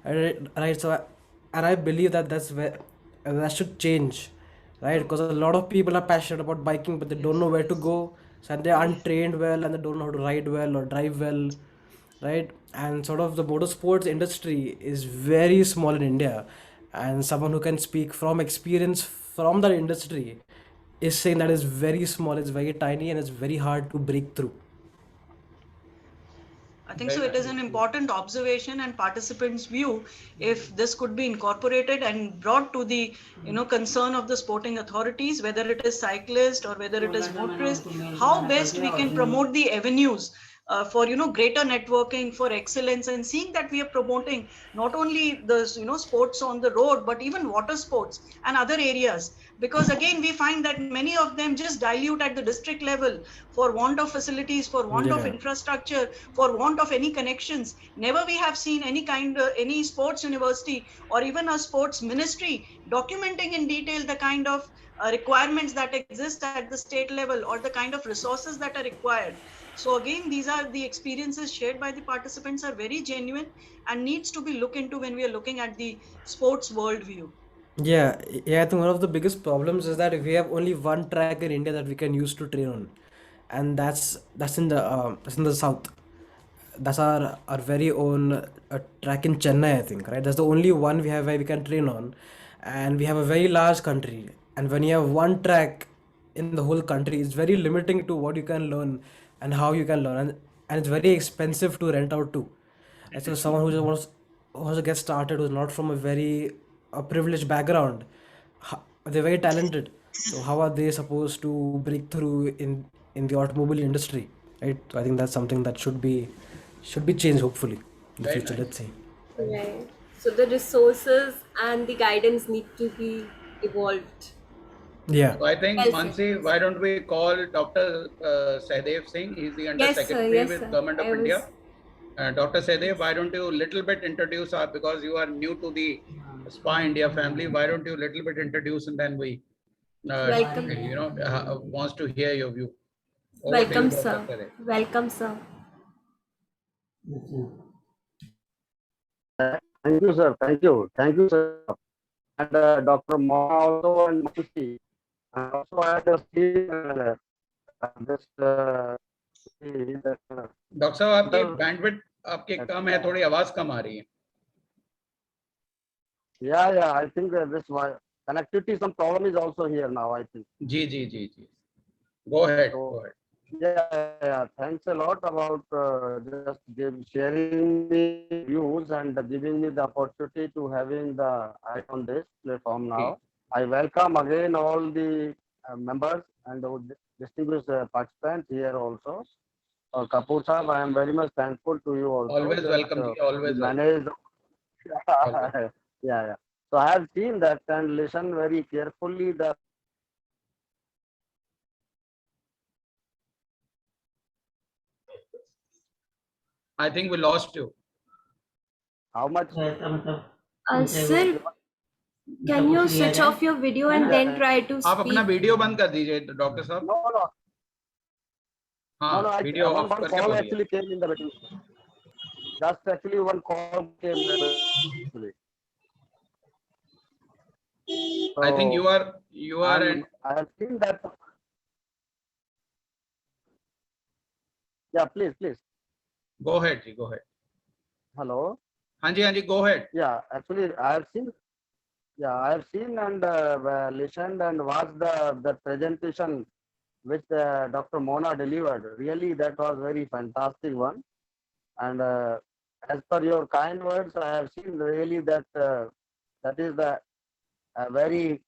Right, so and I believe that that should change, right? Because a lot of people are passionate about biking, but they don't know where to go, so and they're untrained well and they don't know how to ride well or drive well, right? And sort of the motorsports industry is very small in India, and someone who can speak from experience from that industry is saying that it's very small, it's very tiny, and it's very hard to break through. I think so. It is an important observation and participants' view. If this could be incorporated and brought to the concern of the sporting authorities, whether it is cyclist or whether it is motorist, how best we can promote the avenues for greater networking, for excellence, and seeing that we are promoting not only the sports on the road but even water sports and other areas. Because again, we find that many of them just dilute at the district level for want of facilities, for want of Yeah. infrastructure, for want of any connections. Never we have seen any kind of any sports university or even a sports ministry documenting in detail the kind of requirements that exist at the state level or the kind of resources that are required. So again, these are the experiences shared by the participants are very genuine and needs to be looked into when we are looking at the sports worldview. Yeah, I think one of the biggest problems is that we have only one track in India that we can use to train on, and that's in the south. That's our very own track in Chennai, I think, right? That's the only one we have where we can train on, and we have a very large country. And when you have one track in the whole country, it's very limiting to what you can learn and how you can learn, and it's very expensive to rent out too. And so someone who wants to get started who's not from a very privileged background, they're very talented. So how are they supposed to break through in the automobile industry, right? So I think that's something that should be changed hopefully in the Very future. nice. Let's see. Right. So the resources and the guidance need to be evolved. Yeah. So I think, Well said. Mansi, why don't we call Dr. Sahdev Singh? He's the Under Yes, sir. Secretary Yes, with sir. Government of I was. India. Dr. Sahdev, why don't you little bit introduce because you are new to the SPA India family, why don't you little bit introduce and then we, Welcome. wants to hear your view. Over to you, Welcome, Dr. sir. Sahdev. Welcome, sir. Thank you, sir. Thank you. Thank you, sir. And Dr. Mona also and Mansi. And also I had seen this that, doctor साहब आपकी Sir. Bandwidth आपकी कम है, थोड़ी आवाज कम आ रही है. yeah, I think this connectivity, some problem is also here now, I think. Ji ji ji ji. Go ahead. So, Go ahead. yeah, thanks a lot about just sharing the views and giving me the opportunity to having the eye on this platform now. I welcome again all the members and the distinguished participants here also. Kapoor Sahab, I am very much thankful to you also. Always that, welcome, ji, always you welcome. managed. Always. Yeah. So I have seen that and listened very carefully the I think we lost you. how much. Sir, can you switch off your video and then try to आप अपना speak? Video बंद कर दीजिए doctor साहब. No, हाँ, no, video one of करके call बोलिए. actually came in the between. Just actually one call came in the between. I think So, you are in. I have seen that. Yeah, please. Go ahead, ji, go ahead. Hello. हाँ जी, go ahead. Yeah, actually, I have seen. Yeah, I have seen and listened and watched the presentation which Dr. Mona delivered. Really, that was very fantastic one. And as per your kind words, I have seen really that that is the very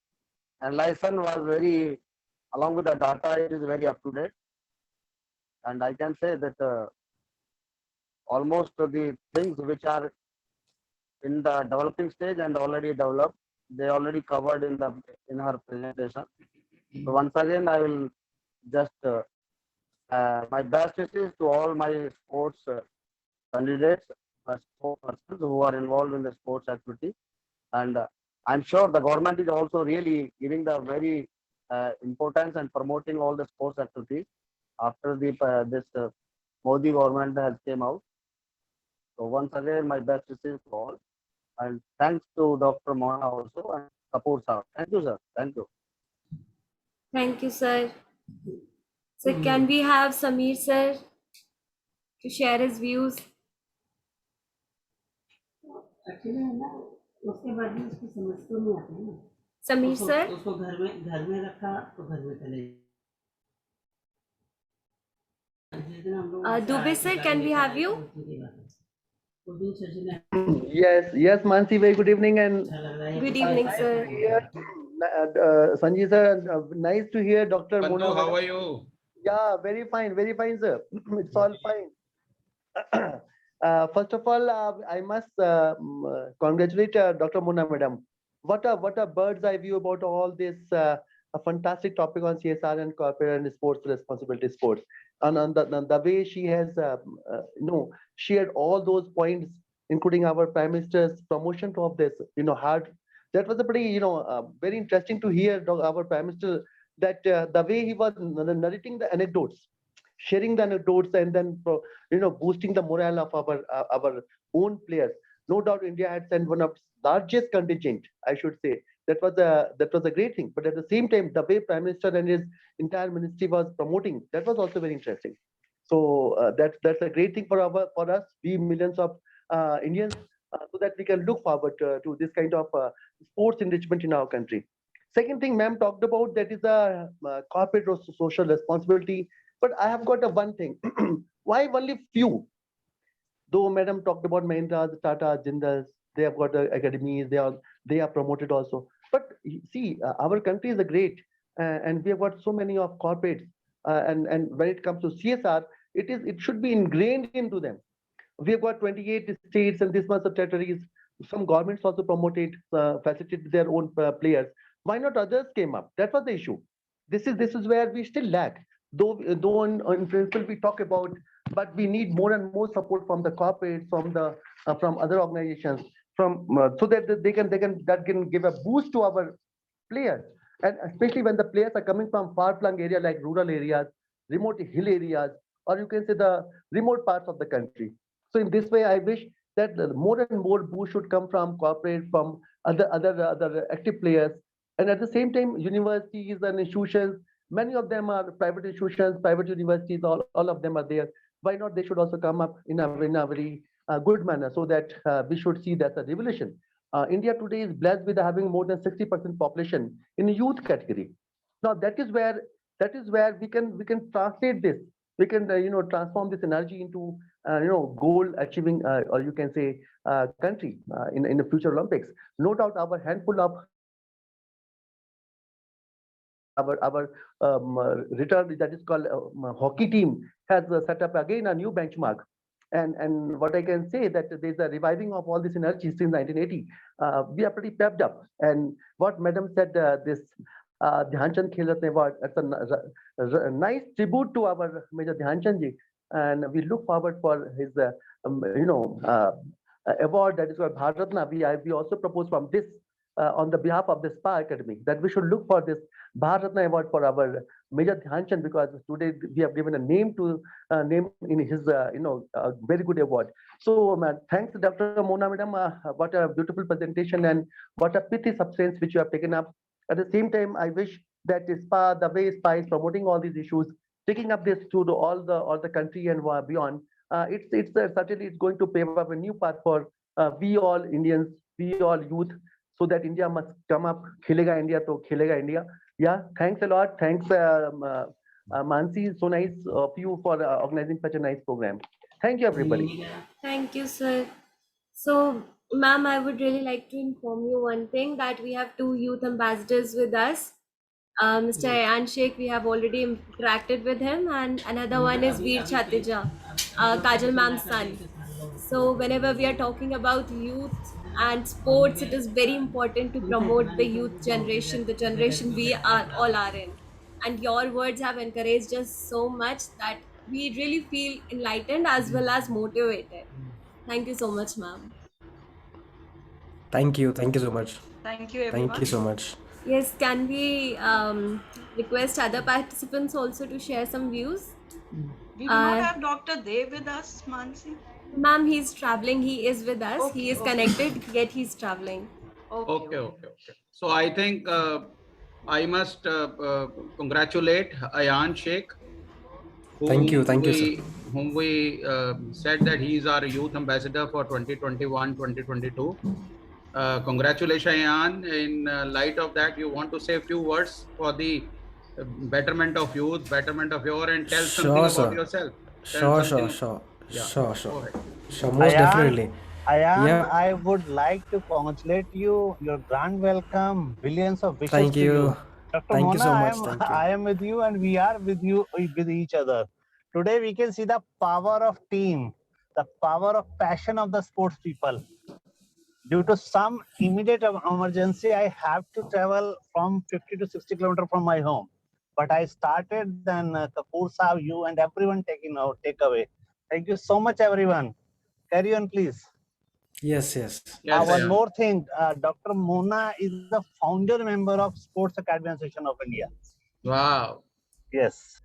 analysis was very along with the data. It is very up to date, and I can say that almost the things which are in the developing stage and already developed, they already covered in her presentation. So once again, I will just my best wishes to all my sports candidates, sport persons who are involved in the sports activity. And I'm sure the government is also really giving the very importance and promoting all the sports activities after the this Modi government has came out. So once again, my best wishes to all. And thanks to Dr. Mona also and Kapoor sir. Thank you, sir. Thank you. Thank you, sir. So can we have Samir sir to share his views? Actually है ना, उसके बाद में उसको समझ तो नहीं आता है ना, Samir उसको sir, उसको घर में रखा तो घर में चले जिस दिन हम लोग Dubey sir, can we have you? उस दिन शशि ने Yes, yes, Mansi, very good evening and अच्छा लग रहा है Good evening, sir. here, Sanjay sir, nice to hear Dr. Pantu, Mona. how madam. are you? Yeah, very fine, sir. It's all fine. First of all, I must congratulate Dr. Mona, madam. What a bird's eye view about all this a fantastic topic on CSR and corporate and sports responsibility sports. And on the way she has, shared all those points, including our Prime Minister's promotion of this, hard. That was a pretty, very interesting to hear our Prime Minister that the way he was narrating the anecdotes, sharing the anecdotes, and then boosting the morale of our own players. No doubt, India had sent one of its largest contingent, I should say. That was a great thing. But at the same time, the way Prime Minister and his entire ministry was promoting, that was also very interesting. So that's a great thing for us, we millions of Indians, so that we can look forward to this kind of sports enrichment in our country. Second thing, ma'am talked about, that is a corporate or social responsibility. But I have got a one thing. Why only few? Though Madam talked about Mahindra, Tata, Jindal, they have got academies. They are promoted also. But see, our country is a great, and we have got so many of corporates. And when it comes to CSR, it should be ingrained into them. We have got 28 states and this much of territories. Some governments also promoted, facilitated their own players. Why not others came up? That was the issue. This is where we still lack. Though in principle we talk about, but we need more and more support from the corporates, from other organizations, from so that they can give a boost to our players, and especially when the players are coming from far-flung area like rural areas, remote hill areas, or you can say the remote parts of the country. So in this way, I wish that more and more boost should come from corporate, from other active players, and at the same time, universities and institutions. Many of them are private institutions, private universities. All of them are there. Why not? They should also come up in a very good manner, so that we should see that's a revolution. India today is blessed with having more than 60% population in the youth category. Now that is where we can translate this. We can transform this energy into goal achieving, or you can say country in the future Olympics. No doubt, our handful of our returned, that is called hockey team, has set up again a new benchmark. And what I can say, that there's a reviving of all this energy since 1980. We are pretty pepped up. And what Madam said, this Dhyan Chand Khel Ratna Award, it's a nice tribute to our Major Dhyan Chand ji. And we look forward for his, award, that is called Bharat Ratna. We also propose from this, on the behalf of the SPA Academy, that we should look for this Bharat Ratna Award for our Major Dhyan Chand, because today we have given a name in his, very good award. So, thanks, Dr. Mona, madam. What a beautiful presentation, and what a pithy substance which you have taken up. At the same time, I wish that SPA, the way SPA is promoting all these issues, taking up this to all the country and beyond, it's certainly it's going to pave up a new path for we all Indians, we all youth. so that India must come up. Khilega India, to Khilega India. Yeah, thanks a lot. Thanks, Mansi. So nice of you for organizing such a nice program. Thank you, everybody. Thank you, sir. So, ma'am, I would really like to inform you one thing, that we have two youth ambassadors with us. Mr. Ayan Sheikh, we have already interacted with him, and another one is Veer Chatija, Kajal ma'am's son. So, whenever we are talking about youth and sports, it is very important to promote the youth generation, the generation we are all are in. And your words have encouraged us so much that we really feel enlightened as well as motivated. Thank you so much, ma'am. Thank you so much. Thank you, Thank everyone. you so much. Yes, can we request other participants also to share some views? We do not Uh, have Dr. Dev with us, Mansi. Ma'am, he's traveling. He is with us. Okay, He is okay. connected, yet he's traveling. Okay. So I think I must congratulate Ayan Sheikh, Thank you, sir. whom we said that he is our youth ambassador for 2021-2022. Congratulations, Ayan. In light of that, you want to say a few words for the betterment of youth, betterment of your, and tell something Sure, about sir. yourself. Tell Sure, something. sure. Yeah, Sure. go ahead. Sure, most Ayan, definitely. Ayan, Yeah. I would like to congratulate you. Your grand welcome. Billions of wishes Thank to you. you. Dr. Thank you Mona, so much. Thank you. I am with you, and we are with you, with each other. Today we can see the power of team, the power of passion of the sports people. Due to some immediate emergency, I have to travel from 50 to 60 kilometers from my home. But I started, then Kapoor Saab, you and everyone take away. Thank you so much, everyone. Carry on, please. Yes. Yes, One Ayan. more thing, Dr. Mona is the founder member of Sports Academy Association of India. Wow. Yes.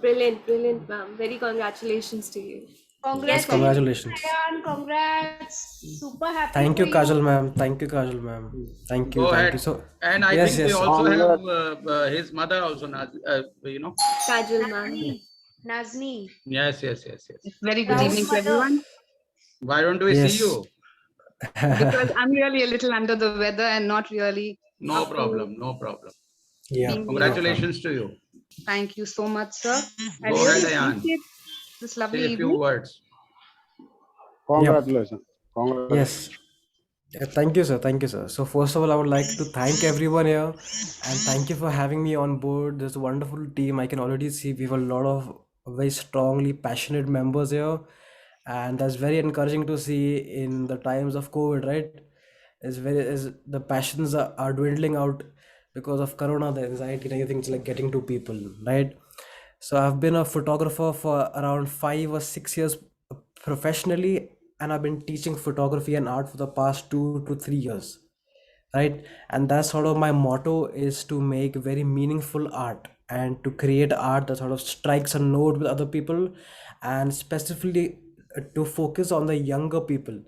Brilliant, ma'am. Very congratulations to you. Congratulations, Congratulations. Ayan. Congrats. Super happy. Thank you, for Kajal ma'am. Thank you, Kajal ma'am. Thank you. Go Thank ahead. you. So, And I yes, think we yes. also Congrats. have his mother also, Kajal, ma'am. Nazni. Yes. Very good Proud evening to mother. everyone. Why don't we Yes. see you? Because I'm really a little under the weather and not really No up to problem. Yeah. being here. Congratulations to you. Thank you so much, sir. I Go really ahead, Ayan. appreciate this lovely Say a few evening. words. Congratulations. Congratulations. Yes. Thank you, sir. Thank you, sir. So, first of all, I would like to thank everyone here and thank you for having me on board. This wonderful team. I can already see we have a lot of very strongly passionate members here, and that's very encouraging to see in the times of COVID, right? Is the passions are dwindling out because of Corona, the anxiety and everything's like getting to people, right? So I've been a photographer for around 5 or 6 years professionally, and I've been teaching photography and art for the past 2 to 3 years, right? And that's sort of my motto, is to make very meaningful art and to create art that sort of strikes a note with other people, and specifically to focus on the younger people,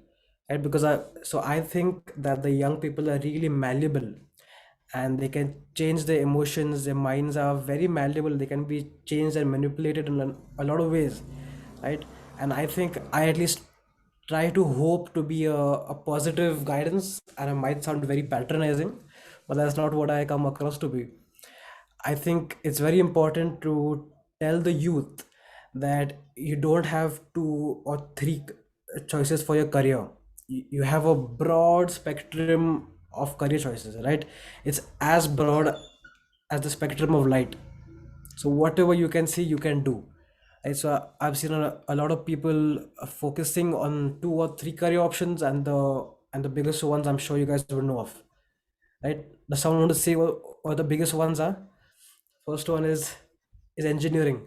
right? Because I think that the young people are really malleable and they can change their emotions. Their minds are very malleable, they can be changed and manipulated in a lot of ways, right? And I think I at least try to hope to be a positive guidance, and I might sound very patronizing, but that's not what I come across to be. I think it's very important to tell the youth that you don't have 2 or 3 choices for your career. You have a broad spectrum of career choices, right? It's as broad as the spectrum of light. So whatever you can see, you can do. Right? So I've seen a lot of people focusing on 2 or 3 career options, and the biggest ones I'm sure you guys will know of, right? Does someone want to say what the biggest ones are? First one is engineering,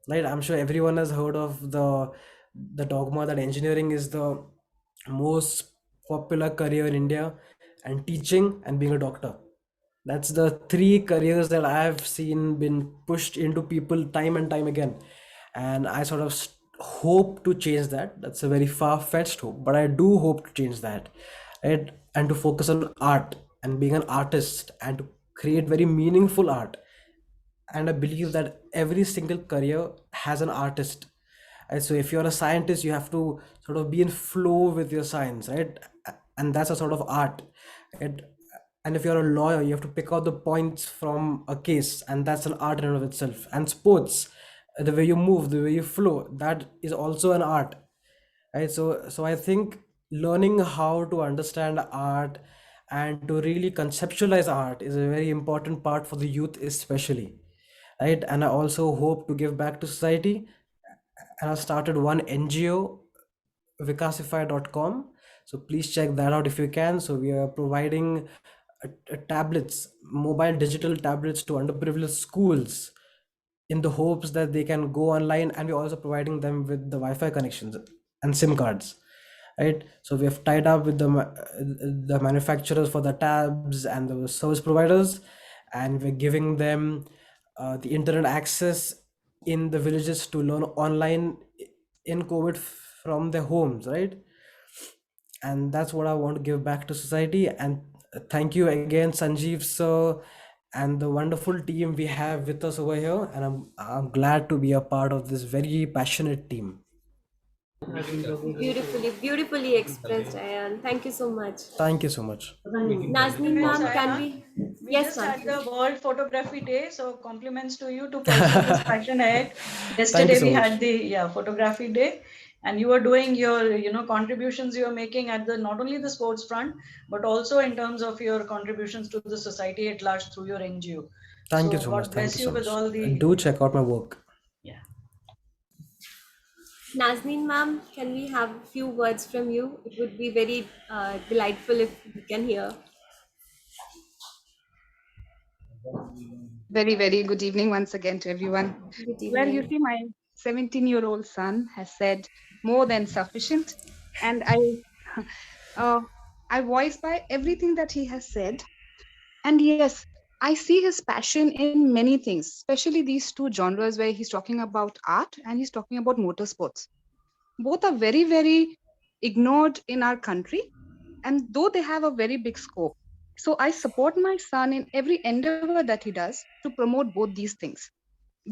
right? I'm sure everyone has heard of the dogma that engineering is the most popular career in India, and teaching and being a doctor. That's the 3 careers that I've seen been pushed into people time and time again. And I sort of hope to change that. That's a very far-fetched hope, but I do hope to change that, right? And to focus on art and being an artist and to create very meaningful art. And I believe that every single career has an artist. And so if you're a scientist, you have to sort of be in flow with your science, right? And that's a sort of art. It, and if you're a lawyer, you have to pick out the points from a case, and that's an art in and of itself. And sports, the way you move, the way you flow, that is also an art, right? So I think learning how to understand art and to really conceptualize art is a very important part for the youth, especially, right? And I also hope to give back to society, and I started one NGO, vikasify.com. So please check that out if you can. So we are providing tablets, mobile digital tablets to underprivileged schools in the hopes that they can go online, and we're also providing them with the Wi-Fi connections and SIM cards, right? So we have tied up with the manufacturers for the tabs and the service providers, and we're giving them the internet access in the villages to learn online in COVID from their homes, right? And that's what I want to give back to society. And thank you again, Sanjeev sir, and the wonderful team we have with us over here. And I'm glad to be a part of this very passionate team. Beautifully expressed, Ayan. Thank you so much. Thank you so much. Nazneen ma'am, can we? We Yes, just ma'am. had the World Photography Day, so compliments to you to pursue this passion ahead. Thank Yesterday you so we much. had the photography day, and you are doing your contributions you are making at the not only the sports front, but also in terms of your contributions to the society at large through your NGO. Thank you So so much. God Thank bless you you so with much. all And the do check out my work. yeah. Nazneen ma'am, can we have a few words from you? It would be very delightful if we can hear. Very, very good evening once again to everyone. Good Well, you evening. see, my 17-year-old son has said more than sufficient, and I voice by everything that he has said. And yes, I see his passion in many things, especially these two genres where he's talking about art and he's talking about motorsports. Both are very, very ignored in our country, and though they have a very big scope. So I support my son in every endeavor that he does to promote both these things.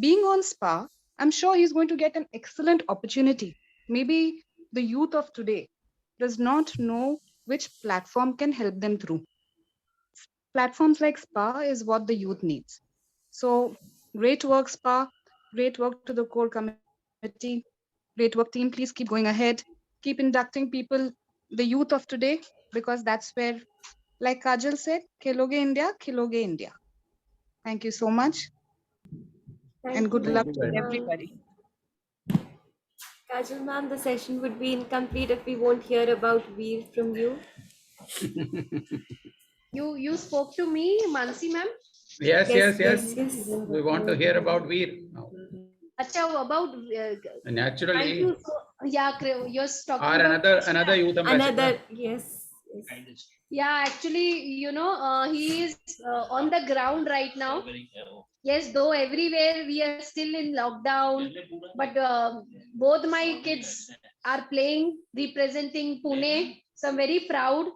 Being on Spa, I'm sure he's going to get an excellent opportunity. Maybe the youth of today does not know which platform can help them through. Platforms like Spa is what the youth needs. So great work, Spa. Great work to the core committee. Great work, team. Please keep going ahead. Keep inducting people, the youth of today, because that's where, like Kajal said, Khiloge India, Khiloge India. Thank you so much, and good luck to everybody. Kajal ma'am, the session would be incomplete if we won't hear about Veer from you. You spoke to me, Mansi ma'am? Yes. Yes. We want to hear about Veer now. Acha, about Naturally. thank you. So, yeah, you're talking Or about another youth ambassador. Another, yes. Yeah, actually, he is on the ground right now. Yes, though everywhere we are still in lockdown, but both my kids are playing, representing Pune. So I'm very proud.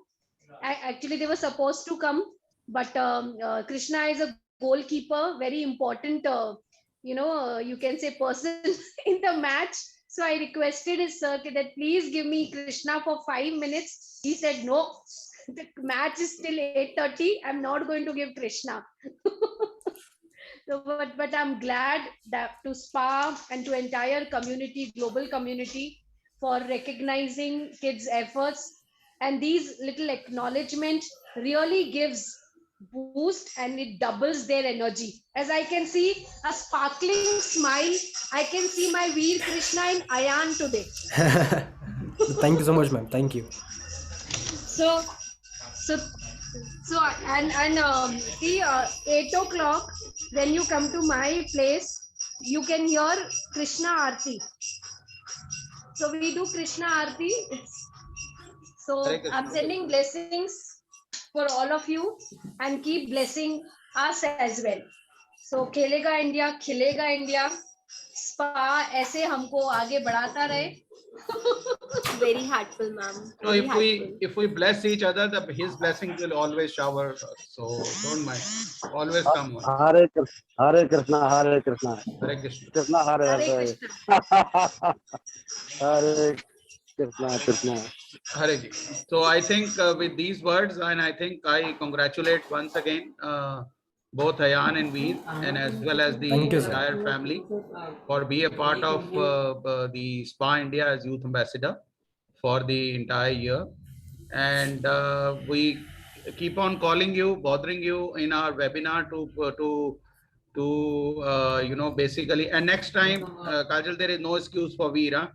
Actually, they were supposed to come, but Krishna is a goalkeeper, very important, you can say person in the match. So I requested his circuit that please give me Krishna for 5 minutes. He said, no, the match is still 8:30. I'm not going to give Krishna. So, but I'm glad that to Spa and to entire community, global community, for recognizing kids' efforts, and these little acknowledgement really gives boost and it doubles their energy. As I can see a sparkling smile, I can see my Veer Krishna in Ayan today. Thank you so much, ma'am. Thank you. So and see 8 o'clock when you come to my place, you can hear Krishna Aarti. So we do Krishna Aarti. So I'm sending blessings for all of you and keep blessing us as well. So खेलेगा India, खिलेगा India, spa ऐसे हमको आगे बढ़ाता रहे. Very heartful, ma'am. So if we bless each other, his blessings will always shower us. So don't mind. Always come on. Hare Krishna, Hare Krishna, Hare Krishna. Krishna Hare Hare Hare. Krishna. Hare Krishna. Hare Ji. So I think with these words, and I think I congratulate once again both Ayan and Veer, and as well as the Thank you, sir. entire family for being a part of the SPA India as Youth Ambassador for the entire year. And we keep on calling you, bothering you in our webinar to you know, basically. And next time, Kajal, there is no excuse for Veer. Huh?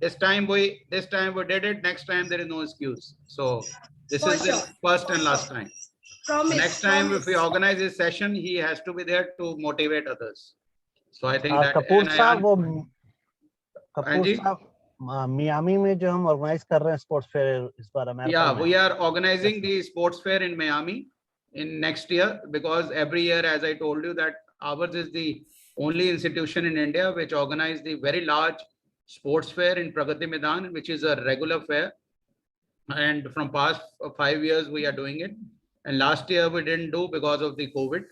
This time we did it. Next time there is no excuse. So this For is the sure. first and last time. Promise. Next time, if we promise. organize this session, he has to be there to motivate others. So I think that. Kapoor and साहब, Ayan- वो कपूर जी? साहब, Miami में जो हम organise कर रहे हैं sports fair इस बार अमेरिका Yeah, में, we are organizing the sports fair in Miami in next year, because every year, as I told you, that ours is the only institution in India which organize the very large sports fair in Pragati Maidan, which is a regular fair. And from past 5 years, we are doing it. And last year we didn't do because of the COVID.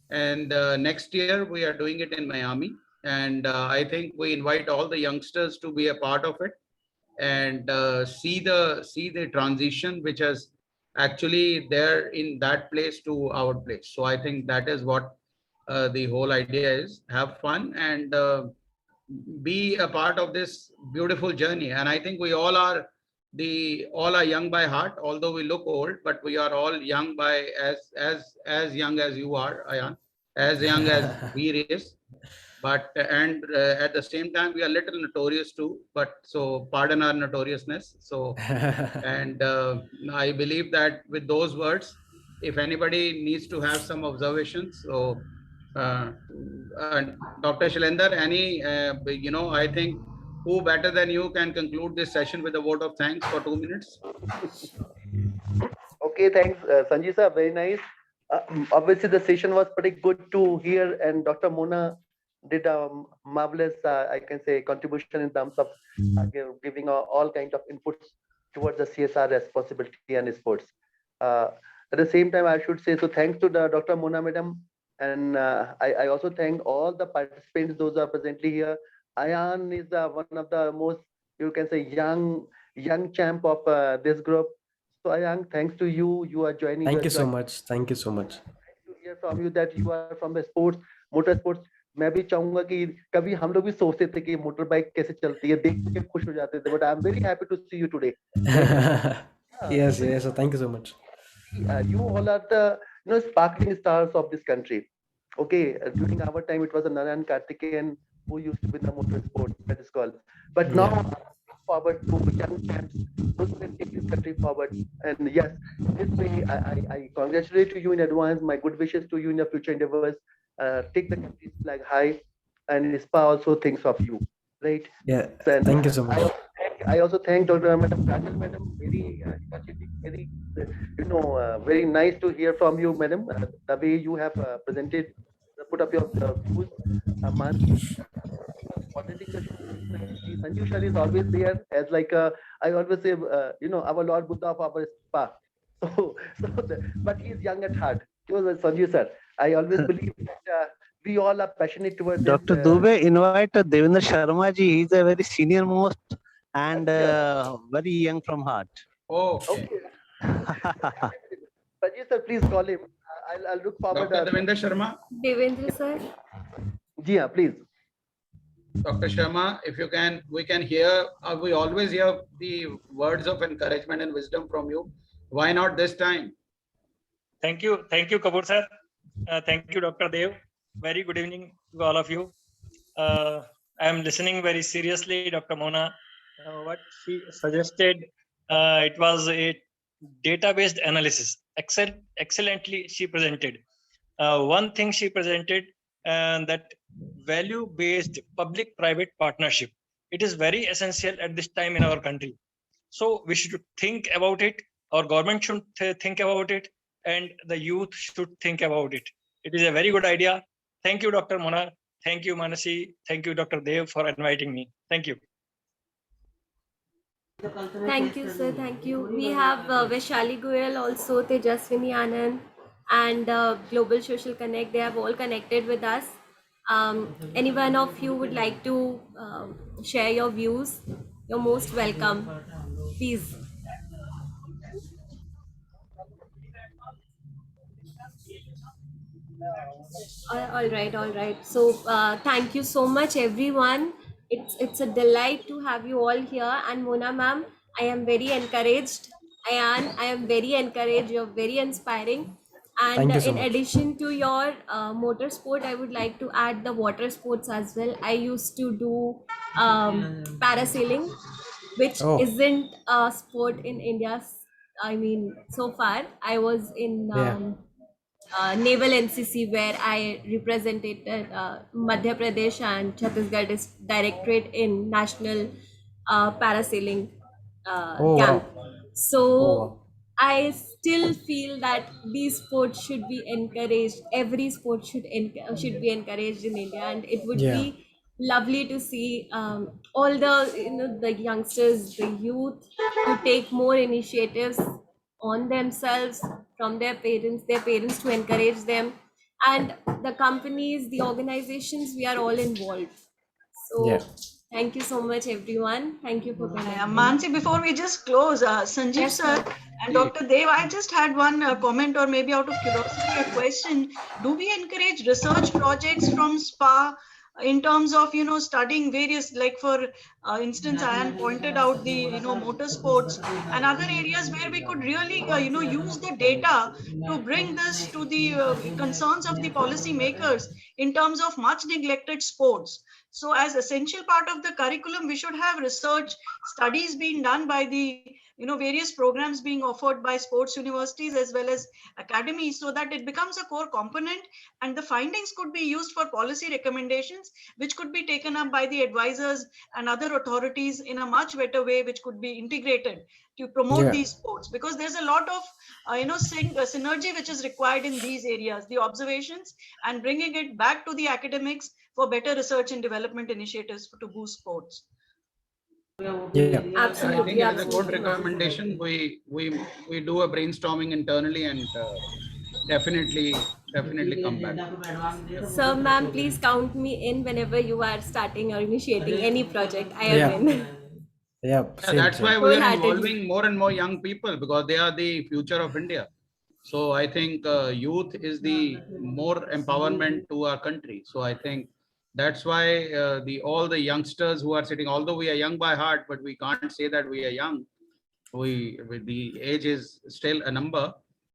And next year we are doing it in Miami. And I think we invite all the youngsters to be a part of it and see the transition which is actually there in that place to our place. So I think that is what the whole idea is. Have fun and be a part of this beautiful journey. And I think we all are young by heart, although we look old, but we are all young by as young as you are, Ayan, as young as Veer is. But and at the same time we are little notorious too, but so pardon our notoriousness. So and I believe that with those words, if anybody needs to have some observations, so Dr. Shailendra, any you know, I think who better than you can conclude this session with a vote of thanks for 2 minutes. Okay, thanks, Sanjeev sir. Very nice. Obviously, the session was pretty good to hear, and Dr. Mona did a marvelous, I can say, contribution in terms of giving all kind of inputs towards the CSR responsibility and sports. At the same time, I should say, so thanks to the Dr. Mona madam, and I also thank all the participants, those who are presently here. Ayan is one of the most, you can say, young champ of this group. So Ayan, thanks to you, you are joining. Thank you so much. Thank you so much. To hear from you that you are from the sports, motorsports. मैं भी चाहूंगा कि कभी हम लोग भी सोचते थे कि मोटर बाइक कैसे चलती है, देख के खुश हो जाते थे, but I am very happy to see you today. Yes, yes. Thank you so much. You all are the sparkling stars of this country. Okay, during our time it was a Narayan Karthikeyan who used to win the motorsport, that is called. But now I look forward to young champs who can take this country forward. And yes, this way I congratulate you in advance. My good wishes to you in your future endeavors. Take the country's flag high, and SPA also thinks of you, right? Yeah. And Thank you so much. I also thank Dr. Madam Kajal, madam. Very, very nice to hear from you, madam. The way you have presented, put up your views. Sanjeev sir is always there as like I always say, our Lord Buddha of our SPA. But he's young at heart. Sanjeev sir, I always believe that we all are passionate towards Dr. this, Dubey, invite Devendra Sharma ji. He's a very senior most and very young from heart. Oh, okay. Sanjeev sir, please call him. I'll look forward. Dr. Devendra Sharma. Devendra sir. Yeah, please. Dr. Sharma, if you can, we can hear, we always hear the words of encouragement and wisdom from you. Why not this time? Thank you, Kapoor sir. Thank you, Dr. Dev. Very good evening to all of you. I am listening very seriously, Dr. Mona. What she suggested, it was a data-based analysis. Excellently she presented. One thing she presented, that value-based public-private partnership. It is very essential at this time in our country. So we should think about it. Our government should think about it, and the youth should think about it. It is a very good idea. Thank you, Dr. Mona. Thank you, Manasi. Thank you, Dr. Dev, for inviting me. Thank you. Thank you, sir. Thank you. We have Vaishali Goyal, also Tejaswini Anand, and Global Social Connect. They have all connected with us. Any one of you would like to share your views? You're most welcome. Please. All right. So thank you so much, everyone. It's a delight to have you all here. And Mona ma'am, I am very encouraged. I am very encouraged. You're very inspiring. And Thank you so in much. addition to your motorsport, I would like to add the water sports as well. I used to do parasailing, which Oh, isn't a sport in India. I mean, so far I was in yeah. Naval NCC, where I represented Madhya Pradesh and Chhattisgarh Directorate in National Parasailing Oh, Camp. wow. Oh, So wow. I still feel that these sports should be encouraged. Every sport should be encouraged in India, and it would Yeah. be lovely to see all the youngsters, the youth, to take more initiatives on themselves from their parents to encourage them, and the companies, the organizations, we are all involved. Yeah. So thank you so much, everyone. Thank you for connecting. Mansi, before we just close, Sanjeev Yes, sir ma'am. and Dr. Dev, I just had one comment, or maybe out of curiosity, a question. Do we encourage research projects from SPA in terms of, studying various, like for instance, Ayan pointed out the, motorsports and other areas where we could really, use the data to bring this to the concerns of the policy makers in terms of much neglected sports. So as essential part of the curriculum, we should have research studies being done by the various programs being offered by sports universities as well as academies, so that it becomes a core component, and the findings could be used for policy recommendations, which could be taken up by the advisors and other authorities in a much better way, which could be integrated to promote Yeah. these sports, because there's a lot of synergy which is required in these areas, the observations, and bringing it back to the academics for better research and development initiatives to boost sports. Yeah. I Absolutely, think it is a good absolutely, ma'am. recommendation. We do a brainstorming internally and definitely come back. So, ma'am, please count me in whenever you are starting or initiating any project. I am Yeah. in. Yeah. Yeah, Same, that's why same. we are Wholeheartedly. involving more and more young people, because they are the future of India. So I think youth is the more empowerment to our country. So I think that's why all the youngsters who are sitting, although we are young by heart, but we can't say that we are young. The age is still a number.